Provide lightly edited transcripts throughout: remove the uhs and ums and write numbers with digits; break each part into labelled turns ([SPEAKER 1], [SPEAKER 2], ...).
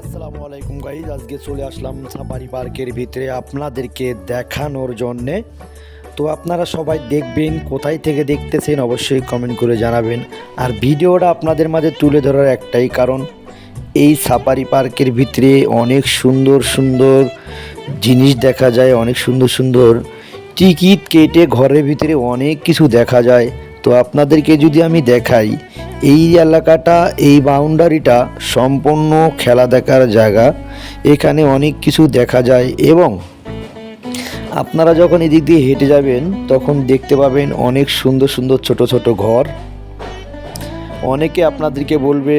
[SPEAKER 1] আসসালামু আলাইকুম গাইজ, আজকে চলে আসলাম সাফারি পার্কের ভিতরে আপনাদেরকে দেখানোর জন্যে। তো আপনারা সবাই দেখবেন, কোথায় থেকে দেখতেছেন অবশ্যই কমেন্ট করে জানাবেন। আর ভিডিওটা আপনাদের মাঝে তুলে ধরার একটাই কারণ, এই সাফারি পার্কের ভিতরে অনেক সুন্দর সুন্দর জিনিস দেখা যায়, অনেক সুন্দর সুন্দর টিকিট কেটে ঘরের ভিতরে অনেক কিছু দেখা যায়। তো আপনাদেরকে যদি আমি দেখাই, এই এলাকাটা, এই বাউন্ডারিটা সম্পূর্ণ খেলা দেখার জায়গা। এখানে অনেক কিছু দেখা যায় এবং আপনারা যখন এদিক দিয়ে হেঁটে যাবেন তখন দেখতে পাবেন অনেক সুন্দর সুন্দর ছোট ছোট ঘর। অনেকে আপনাদেরকে বলবে,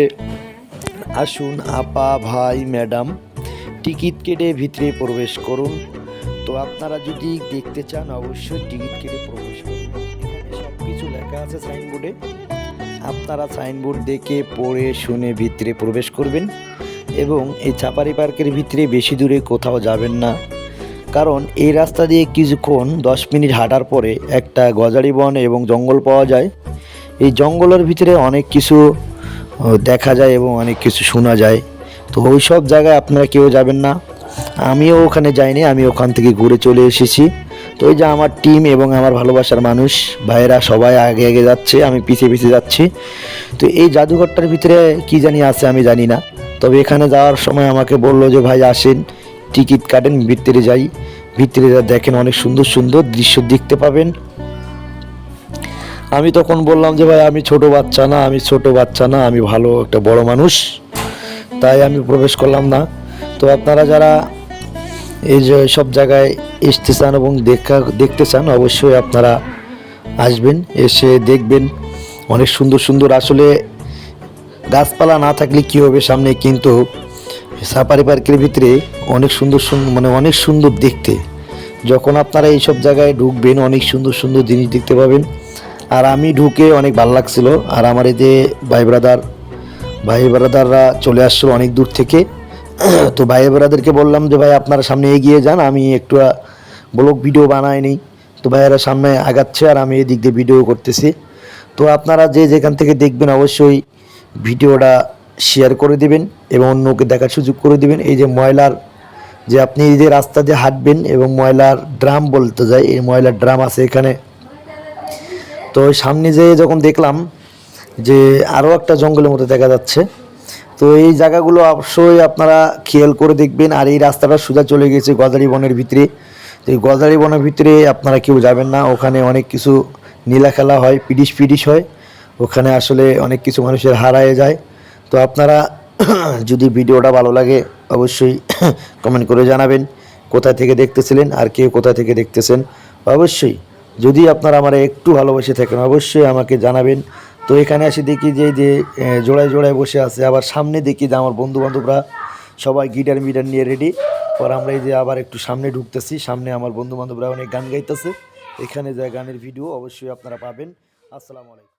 [SPEAKER 1] আসুন আপা, ভাই, ম্যাডাম, টিকিট কেটে ভিতরে প্রবেশ করুন। তো আপনারা যদি দেখতে চান অবশ্যই টিকিট কেটে প্রবেশ করুন। এখানে সব কিছু লেখা আছে সাইনবোর্ডে, আপনারা সাইনবোর্ড দেখে পড়ে শুনে ভিতরে প্রবেশ করবেন। এবং এই সাফারি পার্কের ভিতরে বেশি দূরে কোথাও যাবেন না, কারণ এই রাস্তা দিয়ে কিছুক্ষণ 10 মিনিট হাঁটার পরে একটা গজারি বন এবং জঙ্গল পাওয়া যায়। এই জঙ্গলের ভিতরে অনেক কিছু দেখা যায় এবং অনেক কিছু শোনা যায়। তো ওই সব জায়গায় আপনারা কেউ যাবেন না। আমিও ওখানে যাইনি, আমি ওখান থেকে ঘুরে চলে এসেছি। তো এই যে আমার টিম এবং আমার ভালোবাসার মানুষ ভাইয়েরা সবাই আগে আগে যাচ্ছে, আমি পিছিয়ে পিছিয়ে যাচ্ছি। তো এই জাদুঘরটার ভিতরে কি জানি আছে আমি জানি না, তবে এখানে যাওয়ার সময় আমাকে বললো যে ভাই আসেন, টিকিট কাটেন, ভিতরে যাই। ভিতরে যা দেখেন অনেক সুন্দর সুন্দর দৃশ্য দেখতে পাবেন। আমি তখন বললাম যে ভাই আমি ছোট বাচ্চা না, আমি ভালো একটা বড় মানুষ, তাই আমি প্রবেশ করলাম না। তো আপনারা যারা এই যে সব জায়গায় আসতে চান এবং দেখতে চান অবশ্যই আপনারা আসবেন, এসে দেখবেন অনেক সুন্দর সুন্দর। আসলে গাছপালা না থাকলে কী হবে সামনে, কিন্তু সাফারি পার্কের ভিতরে অনেক সুন্দর সুন্দর, মানে অনেক সুন্দর দেখতে। যখন আপনারা এইসব জায়গায় ঢুকবেন অনেক সুন্দর সুন্দর জিনিস দেখতে পাবেন। আর আমি ঢুকে অনেক ভালো লাগছিল। আর আমার এই যে ভাই ব্রাদাররা চলে আসছিল অনেক দূর থেকে। তো ভাই ব্রাদারকে বললাম যে ভাই আপনারা সামনে এগিয়ে যান, আমি একটু ব্লগ ভিডিও বানাই নিই। তো ভাইয়েরা সামনে আগাচ্ছে আর আমি এদিক দিয়ে ভিডিও করতেছি। তো আপনারা যে যেখান থেকে দেখবেন অবশ্যই ভিডিওটা শেয়ার করে দেবেন এবং অন্যকে দেখার সুযোগ করে দেবেন। এই যে ময়লার, যে আপনি এই যে রাস্তা দিয়ে হাঁটবেন এবং ময়লার ড্রাম বলতে যায়, এই ময়লার ড্রাম আছে এখানে। তো সামনে যেয়ে যখন দেখলাম যে আরও একটা জঙ্গলের মতো দেখা যাচ্ছে। তো এই জায়গাগুলো অবশ্যই আপনারা খেয়াল করে দেখবেন। আর এই রাস্তাটা সোজা চলে গেছে গজারি বনের ভিতরে। তো এই গজারি বনের ভিতরে আপনারা কেউ যাবেন না, ওখানে অনেক কিছু নীলা খেলা হয়, পিডিশ হয়, ওখানে আসলে অনেক কিছু মানুষের হারায় যায়। তো আপনারা যদি ভিডিওটা ভালো লাগে অবশ্যই কমেন্ট করে জানাবেন কোথা থেকে দেখতেছিলেন আর কে কোথা থেকে দেখতেছেন। অবশ্যই যদি আপনারা আমার একটু ভালোবেসে থাকেন অবশ্যই আমাকে জানাবেন। তো এখানে এসে দেখি যে জোড়ায় জোড়ায় বসে আছে, আবার সামনে দেখি যে আমার বন্ধু বান্ধবরা সবাই গিটার মিটার নিয়ে রেডি। পর আমরা এই যে আবার একটু সামনে ঢুকতেছি, সামনে আমার বন্ধু বান্ধবরা অনেক গান গাইতেছে। এখানে যে গানের ভিডিও অবশ্যই আপনারা পাবেন। আসসালামু আলাইকুম।